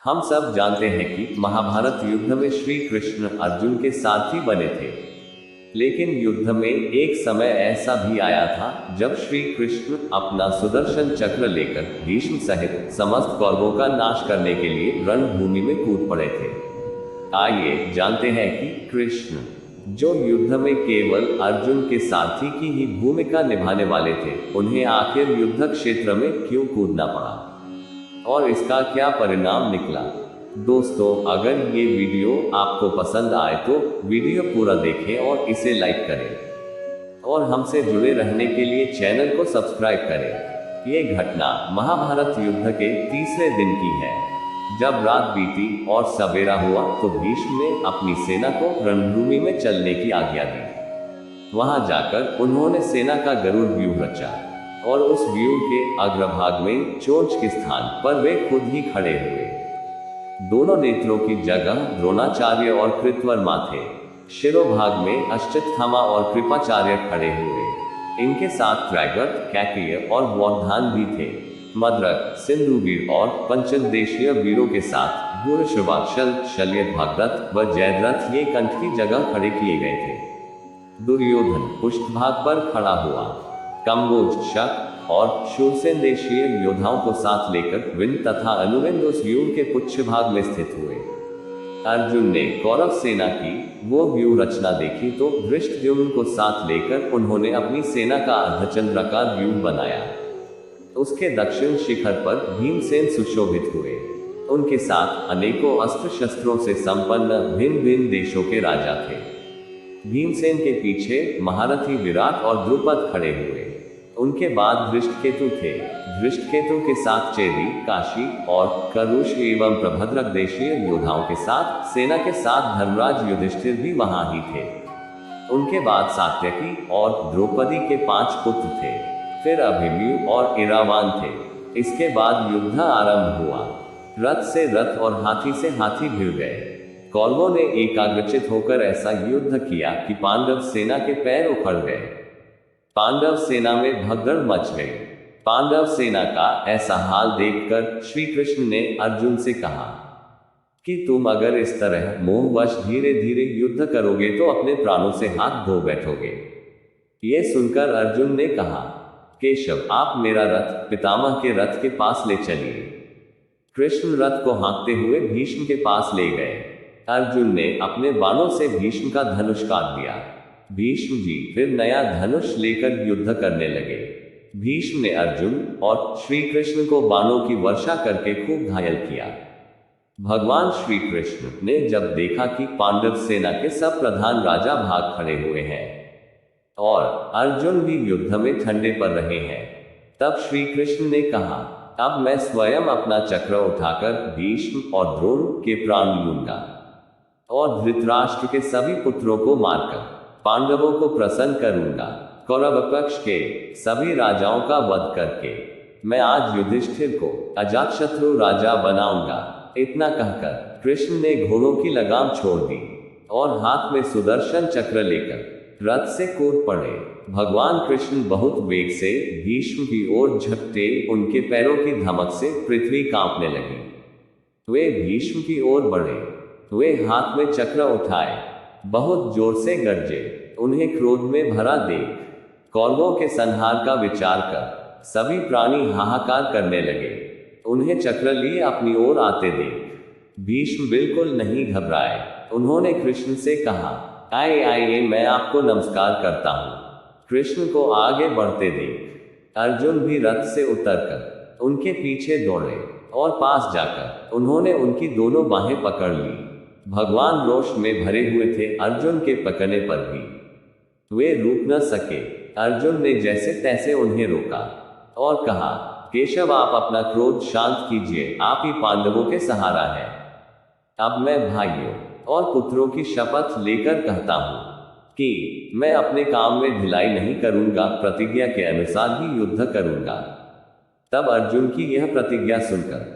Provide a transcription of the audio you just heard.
हम सब जानते हैं कि महाभारत युद्ध में श्री कृष्ण अर्जुन के सारथी बने थे। लेकिन युद्ध में एक समय ऐसा भी आया था जब श्री कृष्ण अपना सुदर्शन चक्र लेकर भीष्म सहित समस्त कौरवों का नाश करने के लिए रणभूमि में कूद पड़े थे। आइए जानते हैं कि कृष्ण, जो युद्ध में केवल अर्जुन के सारथी की ही भूमिका निभाने वाले थे, उन्हें आखिर युद्ध क्षेत्र में क्यों कूदना पड़ा और इसका क्या परिणाम निकला। दोस्तों, अगर ये वीडियो आपको पसंद आए तो वीडियो पूरा देखें और इसे लाइक करें और हमसे जुड़े रहने के लिए चैनल को सब्सक्राइब करें। ये घटना महाभारत युद्ध के तीसरे दिन की है। जब रात बीती और सवेरा हुआ तो भीष्म ने अपनी सेना को रणभूमि में चलने की आज्ञा दी। वहां जाकर उन्होंने सेना का गरुड़ व्यूह रचा और उस व्यूह के अग्रभाग में चोंच के स्थान पर वे खुद ही खड़े हुए। दोनों नेत्रों की जगह द्रोणाचार्य और कृतवर्मा थे। शिरोभाग में अश्वत्थामा और कृपाचार्य खड़े हुए। इनके साथ त्रैगत, कैकेय और वर्धान भी थे। मद्रक, सिंधुवीर और पंचदेशीय वीरों के साथ भूरिश्रवाक्षल, शल्यभद्रथ व जयद्रथ ये कंठ की जगह खड़े किए गए थे। दुर्योधन पृष्ठभाग पर खड़ा हुआ। कम्बोज, शक और शूरसेन देशीय योद्धाओं को साथ लेकर विंद तथा अनुविंद उस व्यूह के पुच्छ भाग में स्थित हुए। अर्जुन ने कौरव सेना की वो व्यूह रचना देखी तो धृष्टद्युम्न को साथ लेकर उन्होंने अपनी सेना का अर्धचंद्राकार व्यूह बनाया। उसके दक्षिण शिखर पर भीमसेन सुशोभित हुए। उनके साथ अनेकों अस्त्र शस्त्रों से संपन्न भिन्न भिन्न देशों के राजा थे। भीमसेन के पीछे महारथी विराट और द्रुपद खड़े हुए। उनके बाद धृष्टकेतु थे। धृष्टकेतु के साथ चेदी, काशी और करुष एवं प्रभद्रक देशीय योद्धाओं के साथ सेना के साथ धर्मराज युधिष्ठिर भी वहां ही थे। उनके बाद सात्यकी और द्रौपदी के 5 पुत्र थे। फिर अभिमन्यु और इरावान थे। इसके बाद युद्ध आरंभ हुआ। रथ से रथ और हाथी से हाथी भिड़ गए। कौरवों ने एकाग्रचित होकर ऐसा युद्ध किया कि पांडव सेना के पैर उखड़ गए। पांडव सेना में भगदड़ मच गई। पांडव सेना का ऐसा हाल देखकर श्री कृष्ण ने अर्जुन से कहा कि तुम अगर इस तरह मोहवश धीरे धीरे युद्ध करोगे तो अपने प्राणों से हाथ धो बैठोगे। ये सुनकर अर्जुन ने कहा, केशव, आप मेरा रथ पितामह के रथ के पास ले चलिए। कृष्ण रथ को हाँकते हुए भीष्म के पास ले गए। अर्जुन ने अपने बाणों से भीष्म का धनुष काट दिया। भीष्म जी फिर नया धनुष लेकर युद्ध करने लगे। भीष्म ने अर्जुन और श्री कृष्ण को बाणों की वर्षा करके खूब घायल किया। भगवान श्री कृष्ण ने जब देखा कि पांडव सेना के सब प्रधान राजा भाग खड़े हुए हैं और अर्जुन भी युद्ध में ठंडे पर रहे हैं, तब श्री कृष्ण ने कहा, अब मैं स्वयं अपना चक्र उठाकर भीष्म और द्रोण के प्राण लूंगा और धृतराष्ट्र के सभी पुत्रों को मारकर पांडवों को प्रसन्न करूंगा। कौरव पक्ष के सभी राजाओं का वध करके मैं आज युधिष्ठिर को अजातशत्रु राजा बनाऊंगा। इतना कहकर कृष्ण ने घोड़ों की लगाम छोड़ दी और हाथ में सुदर्शन चक्र लेकर रथ से कूद पड़े। भगवान कृष्ण बहुत वेग से भीष्म की ओर झपटे। उनके पैरों की धमक से पृथ्वी कांपने लगी। वे भीष्म की ओर बढ़े। वे हाथ में चक्र उठाए, बहुत जोर से गरजे। उन्हें क्रोध में भरा देख कौरवों के संहार का विचार कर सभी प्राणी हाहाकार करने लगे। उन्हें चक्र लिए अपनी ओर आते देख भीष्म बिल्कुल नहीं घबराए। उन्होंने कृष्ण से कहा, आइए आइए, मैं आपको नमस्कार करता हूँ। कृष्ण को आगे बढ़ते देख अर्जुन भी रथ से उतरकर उनके पीछे दौड़े और पास जाकर उन्होंने उनकी दोनों बाहें पकड़ ली। भगवान रोष में भरे हुए थे। अर्जुन के पकड़ने पर भी वे रुक न सके। अर्जुन ने जैसे तैसे उन्हें रोका और कहा, केशव, आप अपना क्रोध शांत कीजिए। आप ही पांडवों के सहारा हैं। अब मैं भाइयों और पुत्रों की शपथ लेकर कहता हूं कि मैं अपने काम में ढिलाई नहीं करूंगा, प्रतिज्ञा के अनुसार ही युद्ध करूंगा। तब अर्जुन की यह प्रतिज्ञा सुनकर